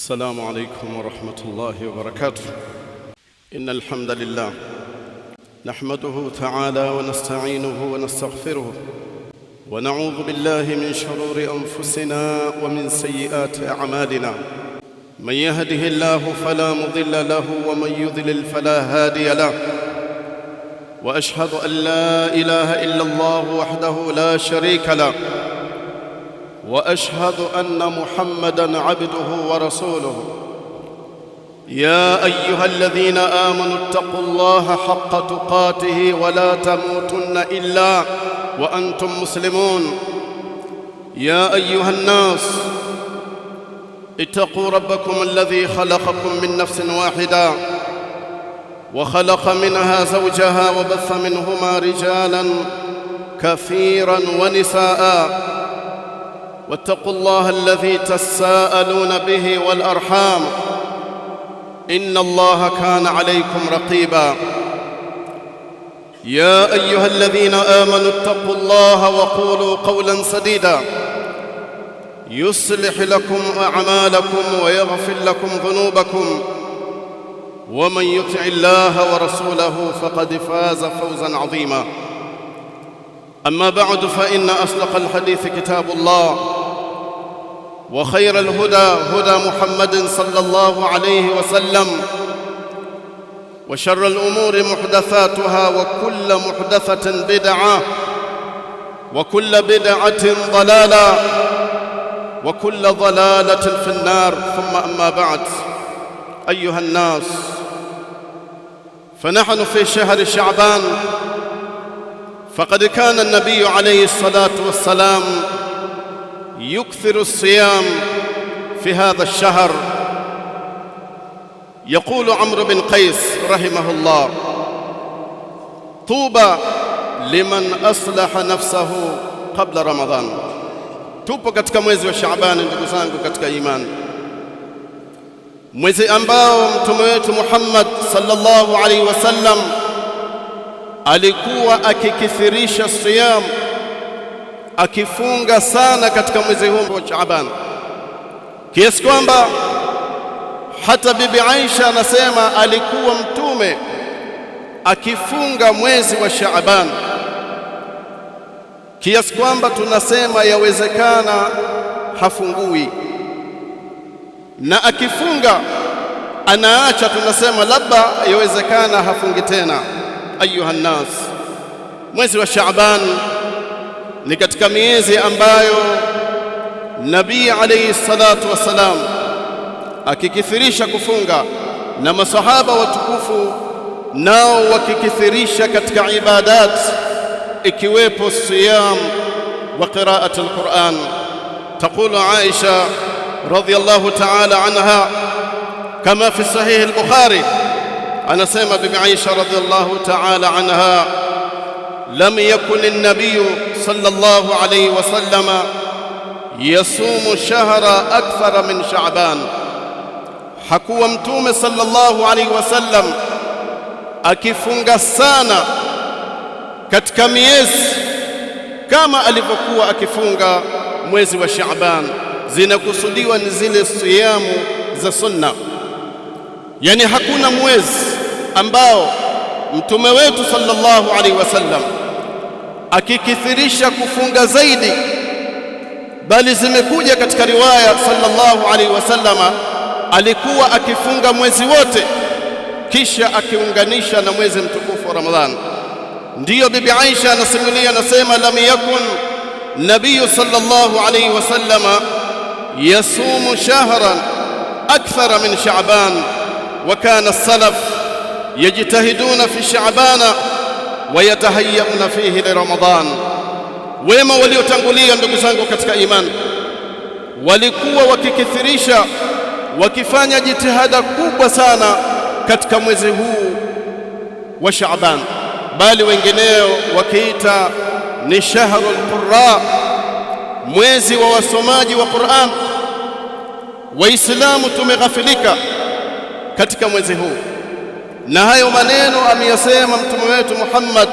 السلام عليكم ورحمة الله وبركاته. إن الحمد لله نحمده تعالى ونستعينه ونستغفره ونعوذ بالله من شرور أنفسنا ومن سيئات أعمالنا. من يهده الله فلا مضل له ومن يضلل فلا هادي له. وأشهد أن لا إله إلا الله وحده لا شريك له، وأشهد أن محمدًا عبده ورسوله. يا أيها الذين آمنوا اتقوا الله حق تقاته ولا تموتن إلا وأنتم مسلمون. يا أيها الناس اتقوا ربكم الذي خلقكم من نفس واحدة وخلق منها زوجها وبث منهما رجالاً كثيراً ونساءً. واتقوا الله الذي تساءلون به والأرحام، إن الله كان عليكم رقيبا. يا أيها الذين آمنوا اتقوا الله وقولوا قولا سديدا يصلح لكم أعمالكم ويغفر لكم ذنوبكم، ومن يطع الله ورسوله فقد فاز فوزا عظيما. أما بعد، فإن أصدق الحديث كتاب الله، وخير الهدى هدى محمد صلى الله عليه وسلم، وشر الأمور محدثاتها، وكل محدثة بدعة، وكل بدعة ضلالة، وكل ضلالة في النار. ثم أما بعد، أيها الناس، فنحن في شهر شعبان، فقد كان النبي عليه الصلاة والسلام يكثر الصيام في هذا الشهر. يقول عمرو بن قيس رحمه الله: طوبى liman aslaha nafsahu qabla Ramadhan. Tupo katika mwezi wa Shaabani, ndugu zangu katika imani, mwezi ambao mtume wetu Muhammad sallallahu alaihi wasallam alikuwa akikithirisha siyam, akifunga sana katika mwezi huu wa Shaaban, kiasi kwamba hata bibi Aisha anasema alikuwa mtume akifunga mwezi wa Shaaban, kiasi kwamba tunasema yawezekana hafungui, na akifunga anaacha, tunasema labda yawezekana hafungi tena. Ayuha nnas, mwezi wa Shaaban ni katika miezi ambayo Nabii alayhi salatu wassalam akikithirisha kufunga, na masahaba watukufu nao wakikithirisha katika ibadat, ikiwepo siyam wa qiraat al-Quran. Taqulu Aisha radhiyallahu ta'ala anha kama fi sahih al-Bukhari, anasema bibi Aisha radhiyallahu ta'ala anha: lam yakun an-nabiy sallallahu alayhi wa sallama yasumu shahra akthara min Sha'ban. Hakuwa mtume sallallahu alayhi wa sallam akifunga sana katika miezi kama alivyokuwa akifunga mwezi wa Sha'ban. Zinakusudiwa ni zile siyamu za sunna, yani hakuna mwezi ambao mtume wetu sallallahu alaihi wasallam akikithirisha kufunga zaidi, bali zimekuja katika riwaya sallallahu alaihi wasallama alikuwa akifunga mwezi wote kisha akiunganisha na mwezi mtukufu wa Ramadhan. Ndiyo bibi Aisha anasimulia, anasema: lam yakun nabiy sallallahu alaihi wasallama yasumu shahran akthara min Sha'ban, wa kana as-salaf yajtahiduna fi Sha'ban wa yatahayyuna fihi li Ramadhan. Wema waliotangulia, ndugu zangu katika imani, walikuwa wakikithirisha, wakifanya jitihada kubwa sana katika mwezi huu wa Sha'ban, bali wengineo wakiita ni shahrul qurra, mwezi wa wasomaji wa Qur'an. Waislamu tumeghafilika katika mwezi huu, na hayo maneno ameyasema mtume wetu Muhammad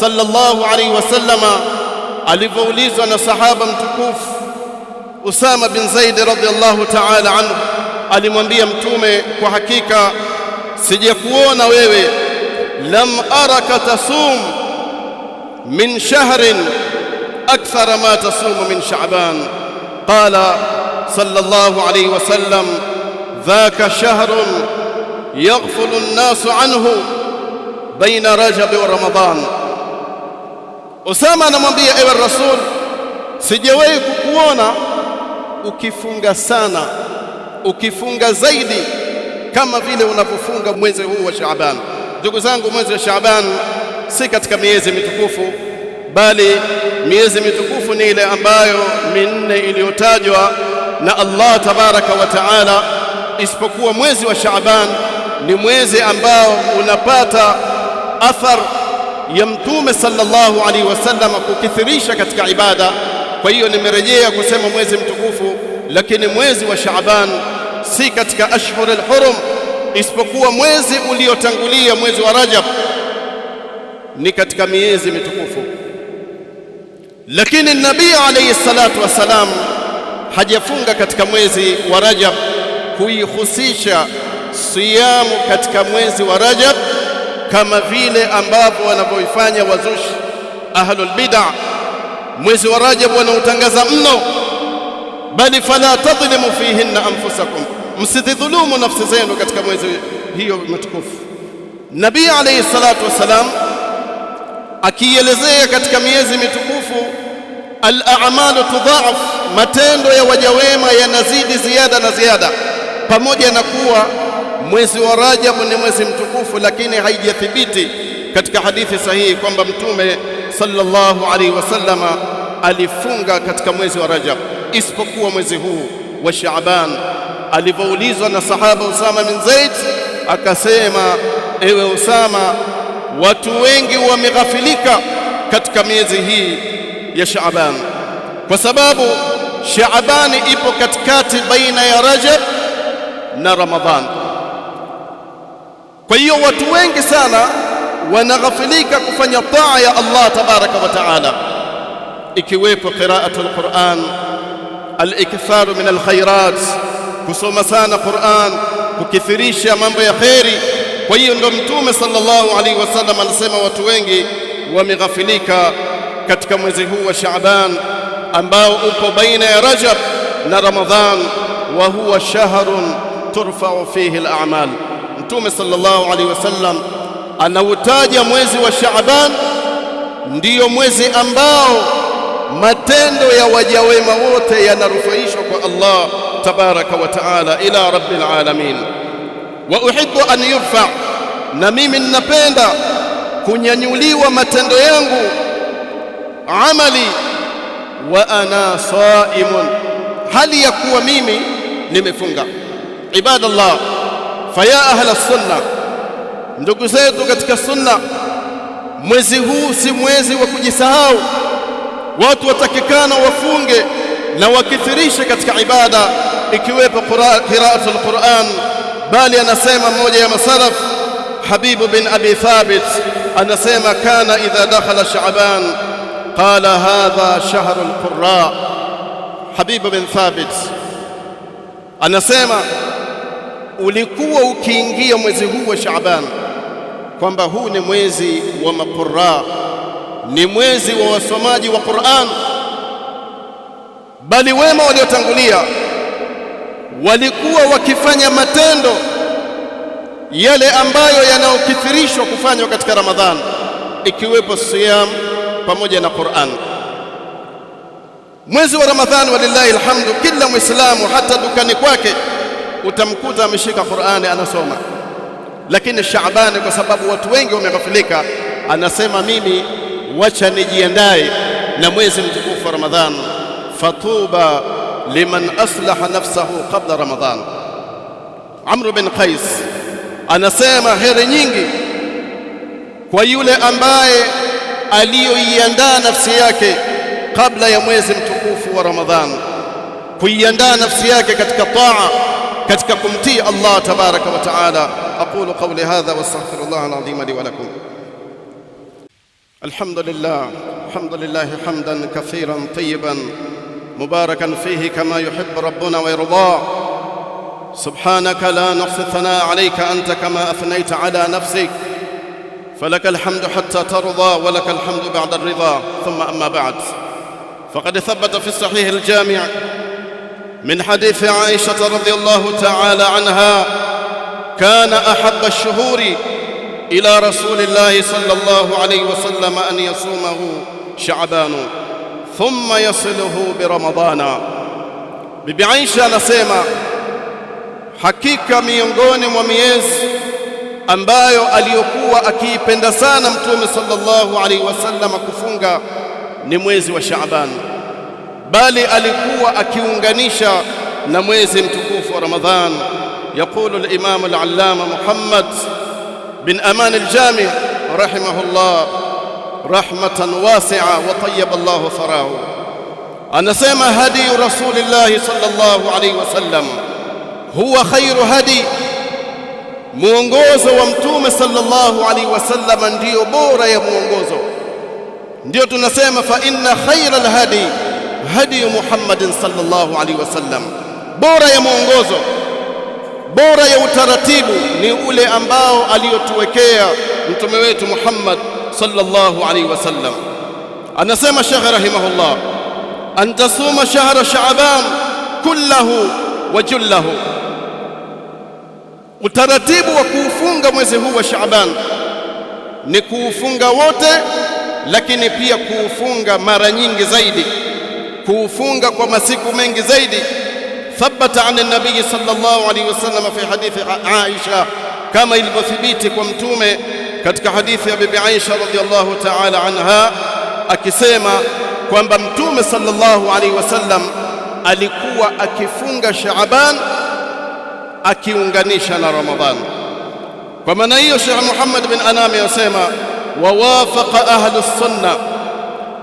sallallahu alaihi wasallama alivyoulizwa na sahaba mtukufu Usama bin Zaid radhiyallahu ta'ala anhu alimwambia Mtume, kwa hakika sijakuona wewe, lam araka tasum min shahrin akthara ma tasumu min Sha'ban. Qala sallallahu alayhi wasallam, dhaka shahrun yaghfulu an-nasu anhu baina Rajab wa Ramadhan. Usama anamwambia, ewe Rasul, sijawahi kukuona ukifunga sana, ukifunga zaidi kama vile unapofunga mwezi huu wa Shaaban. Ndugu zangu, mwezi wa Shaaban si katika miezi mitukufu, bali miezi mitukufu ni ile ambayo minne iliyotajwa na Allah tabaraka wa taala, isipokuwa mwezi wa Shaaban ni mwezi ambao unapata athar ya Mtume sallallahu alaihi wasallam kukithirisha katika ibada. Kwa hiyo nimerejea kusema mwezi mtukufu, lakini mwezi wa Shaaban si katika ashhurul hurum, isipokuwa mwezi uliotangulia mwezi wa Rajab ni katika miezi mitukufu. Lakini Nabii alayhi salatu wasalam hajafunga katika mwezi wa Rajab kuihusisha siyamu katika mwezi wa Rajab kama vile ambavyo wanavyoifanya wazushi ahlul bid'ah. Mwezi wa Rajab wanautangaza mno, bali fala tadhlimu fihinna anfusakum, msidhulumu nafsi zenu katika mwezi hiyo mtukufu. Nabii alayhi salatu wasalam akielezea katika miezi mitukufu, al-a'malu tudha'af, matendo ya waja wema yanazidi ziada na ziada, pamoja na kuwa mwezi wa Rajab ni mwezi mtukufu, lakini haijathibiti katika hadithi sahihi kwamba Mtume sallallahu alaihi wasallama alifunga katika mwezi wa Rajab, isipokuwa mwezi huu wa Shaaban. Alipoulizwa na sahaba Usama bin Zaid akasema, ewe Usama, watu wengi wameghafilika katika miezi hii ya Shaaban, kwa sababu Shaaban ipo katikati baina ya Rajab na Ramadhan. Kwa hiyo watu wengi sana wanaghafilika kufanya taa ya Allah tabaraka wa taala, ikiwepo qira'atul Qur'an, al-iktharu min al-khairat, kusoma sana Qur'an, kukithirisha mambo ya khairi. Kwa hiyo ndo Mtume sallallahu alaihi wasallam alisema watu wengi wameghafilika katika mwezi huu wa Shaaban ambao upo baina ya Rajab na Ramadhan, wa huwa shahrun turfa'u fihi al-a'mal. Mtume sallallahu alaihi wasallam anautaja mwezi wa Shaaban ndiyo mwezi ambao matendo ya waja wema wote yanarufaishwa kwa Allah tabaraka wa taala ila rabbil alamin. Wa uhibbu an yurfa, na mimi ninapenda kunyanyuliwa matendo yangu, amali wa ana saimun, hali ya kuwa mimi nimefunga. Ibadallah, faya ahla sunna, ndugu zetu katika sunna, mwezi huu si mwezi wa kujisahau. Watu watakikana wafunge na wakithirishe katika ibada, ikiwepo qira'atul Qur'an. Bali anasema mmoja ya masalaf, Habibu bin Abi Thabit, anasema kana idha dakhala Sha'ban qala hadha shahrul qurra. Habibu bin Thabit anasema ulikuwa ukiingia mwezi huu wa Shaaban kwamba huu ni mwezi wa maqurra, ni mwezi wa wasomaji wa Qur'an. Bali wema waliotangulia walikuwa wakifanya matendo yale ambayo yanaokithirishwa kufanywa katika Ramadhan, ikiwepo siyam pamoja na Qur'an. Mwezi wa Ramadhan walillahi alhamdu, kila Muislamu hata dukani kwake utamkuta ameshika Qur'ani anasoma. Lakini Shaaban, kwa sababu watu wengi wameghafilika, anasema mimi wacha nijiandae na mwezi mtukufu wa Ramadhan. Fatuba liman aslaha nafsahu qabla Ramadhan. Amr bin Qais anasema heri nyingi kwa yule ambaye aliyoiandaa nafsi yake kabla ya mwezi mtukufu wa Ramadhan, kuiandaa nafsi yake katika taa, katika kumtii Allah tabaraka wa taala. Aqulu qawli hadha wa astaghfirullah al-azim li wa lakum. Alhamdulillah hamdan kathiran tayyiban mubarakan fihi kama yuhibbu rabbuna wa yarda. سبحانك لا نحصي الثناء عليك أنت كما أثنيت على نفسك، فلك الحمد حتى ترضى ولك الحمد بعد الرضا. ثم أما بعد، فقد ثبت في الصحيح الجامع من حديث عائشة رضي الله تعالى عنها: كان أحب الشهور إلى رسول الله صلى الله عليه وسلم أن يصومه شعبان ثم يصله برمضان. Bibi Aisha anasema hakika miongoni mwa miezi ambayo aliyokuwa akiipenda sana Mtume sallallahu alaihi wasallam kufunga ni mwezi wa Shaaban, bali alikuwa akiunganisha na mwezi mtukufu wa Ramadhan. Yaqulu al-Imam al-Allama Muhammad bin Aman al-Jami rahimahullah rahmatan wasi'a wa tayyaba Allahu tharahu, anasema hadi Rasulillah sallallahu alaihi wasallam huwa khairu hadi, muongozo wa Mtume sallallahu alaihi wasallam ndio bora ya muongozo. Ndio tunasema fa inna khairal hadi hadi Muhammadin sallallahu alaihi wasallam, bora ya muongozo, bora ya utaratibu ni ule ambao aliyotuwekea mtume wetu Muhammad sallallahu alaihi wasallam. Anasema Sheikh rahimahullah, an tasuma shahra Shaaban kullahu wa jullahu, utaratibu wa kuufunga mwezi huu wa Shaaban ni kuufunga wote, lakini pia kuufunga mara nyingi zaidi, kuufunga kwa masiku mengi zaidi. Thabata an an-nabiy sallallahu alayhi wasallam fi hadithi Aisha, kama ilivyothibiti kwa mtume katika hadithi ya bibi Aisha radhiyallahu ta'ala anha, akisema kwamba mtume sallallahu alayhi wasallam alikuwa akifunga Shaaban akiunganisha na Ramadhan. Kwa maana hiyo Sheikh Muhammad bin Anami yasema wawafaqa ahlus sunnah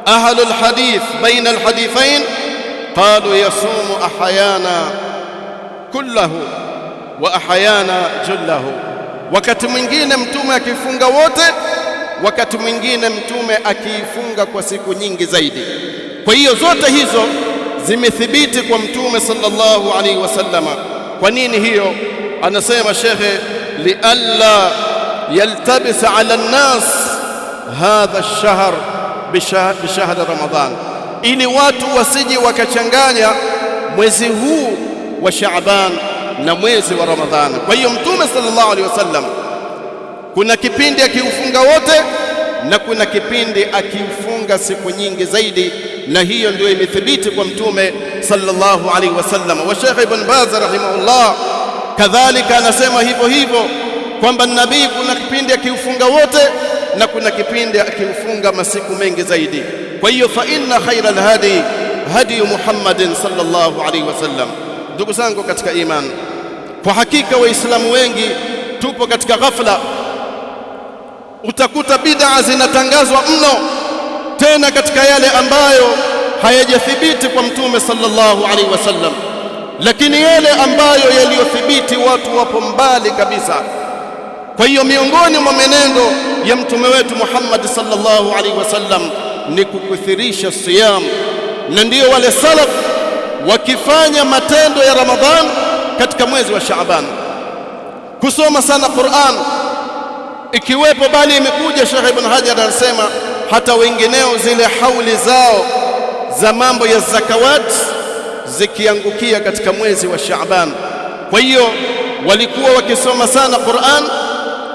ahlul hadith baina alhadithain qalu yasumu ahyana kullahu wa ahyana jullahu, wakati mwingine mtume akifunga wote, wakati mwingine mtume akifunga kwa siku nyingi zaidi. Kwa hiyo zote hizo zimethibiti kwa mtume sallallahu alaihi wasallama. Kwa nini hiyo? Anasema shekhe, lialla yaltabisa ala an-nas hadha ash-shahr bishahr Ramadhan, ili watu wasije wakachanganya mwezi huu wa Shaaban na mwezi wa Ramadhan. Kwa hiyo mtume sallallahu alaihi wasallam kuna kipindi akiufunga wote na kuna kipindi akiufunga siku nyingi zaidi, na hiyo ndio imethibiti kwa mtume sallallahu alaihi wasallam. Wa Sheikh Ibn Baz rahimahullah kadhalika anasema hivyo hivyo kwamba nabii kuna kipindi akiufunga wote na kuna kipindi akiufunga masiku mengi zaidi. Kwa hiyo fa inna khairal hadi hadi Muhammadin sallallahu alaihi wasallam. Ndugu zangu katika imani, kwa hakika waislamu wengi tupo katika ghafla. Utakuta bid'a zinatangazwa mno, tena katika yale ambayo hayajathibiti kwa mtume sallallahu alaihi wasallam, lakini yale ambayo yaliyothibiti watu wapo mbali kabisa. Kwa hiyo miongoni mwa menendo ya mtume wetu Muhammad sallallahu alaihi wasallam ni kukuthirisha siyam, na ndiyo wale salaf wakifanya matendo ya Ramadhan katika mwezi wa Shaaban, kusoma sana Qur'an ikiwepo, bali imekuja Sheikh Ibn Hajar anasema hata wengineo zile hauli zao za mambo ya zakawat zikiangukia katika mwezi wa Shaaban. Kwa hiyo walikuwa wakisoma sana Qur'an,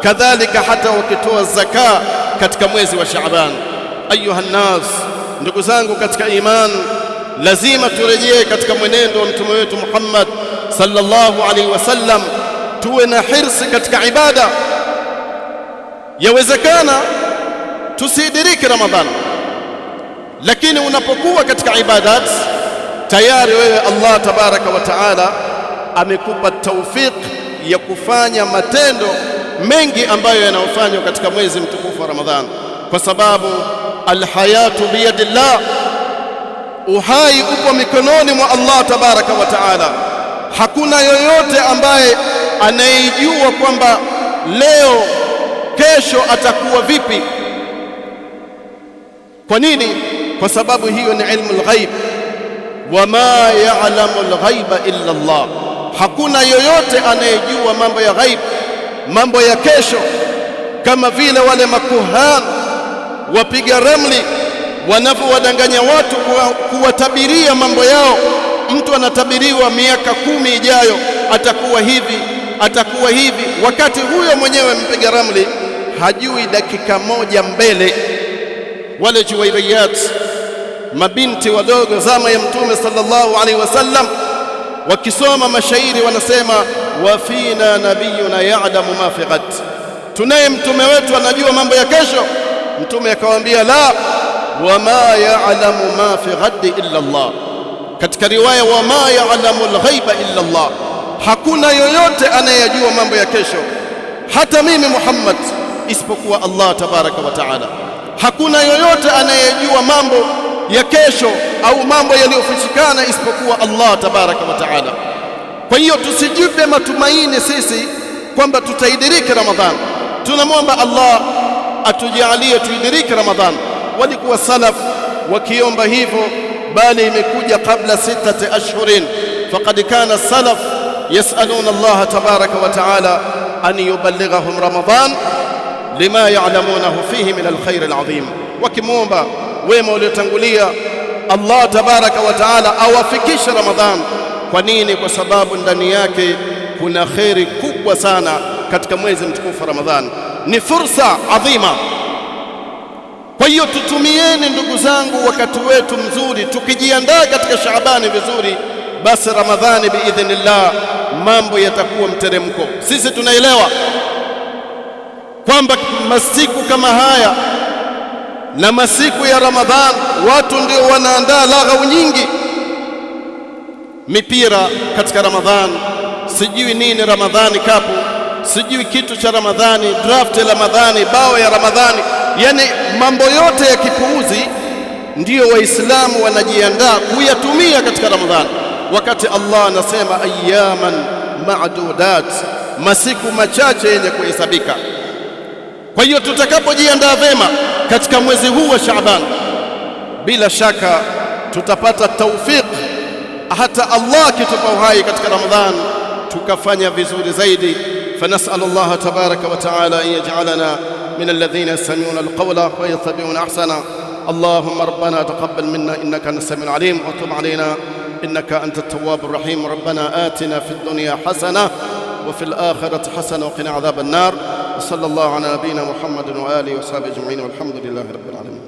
kadhalika hata wakitoa zaka katika mwezi wa Shaaban. Ayuha nnas, ndugu zangu katika iman, lazima turejee katika mwenendo wa mtume wetu Muhammad sallallahu alaihi wasallam, tuwe na hirsi katika ibada. Yawezekana tusidiriki Ramadhan, lakini unapokuwa katika ibadat tayari wewe Allah tabaraka wa taala amekupa tawfik ya kufanya matendo mengi ambayo yanayofanywa katika mwezi mtukufu wa Ramadhan, kwa sababu alhayatu biyadillah, uhai upo mikononi mwa Allah tabaraka wa taala. Hakuna yoyote ambaye anayejua kwamba leo kesho atakuwa vipi. Kwa nini? Kwa sababu hiyo ni ilmu al-ghaib, wama ya'lamu al-ghaiba illa Allah. hakuna yoyote anayejua mambo ya ghaib, mambo ya kesho, kama vile wale makuhani wapiga ramli wanavyowadanganya watu kuwatabiria mambo yao. Mtu anatabiriwa miaka 10 ijayo atakuwa hivi, atakuwa hivi, wakati huyo mwenyewe mpiga ramli hajui dakika moja mbele. Wale Juwairiyat, mabinti wadogo zama ya Mtume sallallahu alaihi wasallam, wakisoma mashairi wanasema wa fina nabiyuna ya'lamu ma fi ghad, tunaye mtume wetu anajua mambo ya kesho. Mtume akawaambia la, wama ya'lamu ma fi ghad illa Allah. Katika riwaya wama ya'lamu al-ghaiba illa Allah, hakuna yoyote anayejua mambo ya kesho hata mimi Muhammad isipokuwa Allah tabaraka wa taala. Hakuna yoyote anayejua mambo ya kesho au mambo yaliyofichikana isipokuwa Allah tabaraka wa taala. Kwa hiyo tusijipe matumaini sisi kwamba tutaidiriki Ramadhan. Tunamwomba Allah atujalie tuidiriki Ramadhan. Walikuwa salaf wakiomba hivyo, bali imekuja kabla 6 ashhurin. Faqad kana salaf yasaluna Allah tabaraka wa taala an yuballighahum Ramadhan lima ya'lamunahu fihi min alkhair alazim. Wakimwomba wema waliotangulia Allah tabaraka wa taala awafikishe Ramadhan. Kwa nini? Kwa sababu ndani yake kuna khairi kubwa sana katika mwezi mtukufu Ramadhan, ni fursa adhima. Kwa hiyo tutumieni ndugu zangu wakati wetu mzuri, tukijiandaa katika Shaabani vizuri, basi Ramadhani biidhnillah mambo yatakuwa mteremko. Sisi tunaelewa kwamba masiku kama haya na masiku ya Ramadhan watu ndio wanaandaa laghau nyingi, mipira katika Ramadhan, sijui nini Ramadhani kapu, sijui kitu cha Ramadhani, draft ya Ramadhani, bao ya Ramadhani, yani mambo yote ya kipuuzi ndio Waislamu wanajiandaa kuyatumia katika Ramadhani, wakati Allah anasema ayyaman ma'dudat, masiku machache yenye kuhesabika. Kwa hiyo tutakapojiandaa vema katika mwezi huu wa Shaaban, bila shaka tutapata tawfik, hata Allah akitupa uhai katika Ramadhan tukafanya vizuri zaidi. فنسأل الله تبارك وتعالى أن يجعلنا من الذين يستمعون القول ويتبعون أحسنه. اللهم ربنا تقبل منا إنك أنت السميع العليم، وتب علينا إنك أنت التواب الرحيم. ربنا آتنا في الدنيا حسنة وفي الآخرة حسنة وقنا عذاب النار. وصلى الله على نبينا محمد وآله وصحبه أجمعين، والحمد لله رب العالمين.